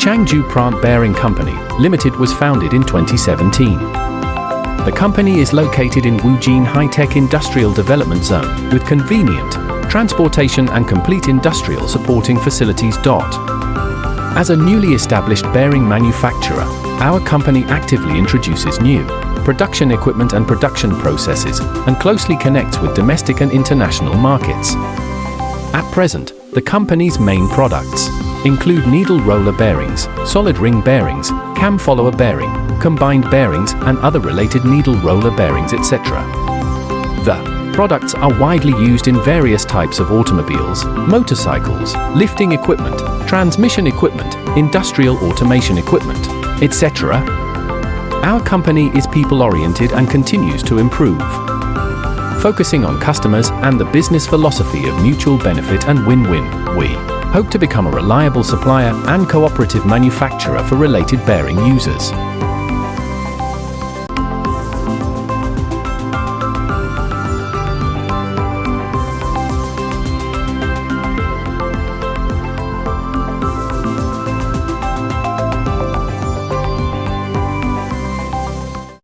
Changju Plant Bearing Company, Limited was founded in 2017. The company is located in Wujin High-Tech Industrial Development Zone, with convenient transportation and complete industrial supporting facilities. As a newly established bearing manufacturer, our company actively introduces new production equipment and production processes, and closely connects with domestic and international markets. At present, the company's main products include needle roller bearings, solid ring bearings, cam follower bearing, combined bearings, and other related needle roller bearings, etc. The products are widely used in various types of automobiles, motorcycles, lifting equipment, transmission equipment, industrial automation equipment, etc. Our company is people-oriented and continues to improve, focusing on customers and the business philosophy of mutual benefit and win-win. We hope to become a reliable supplier and cooperative manufacturer for related bearing users.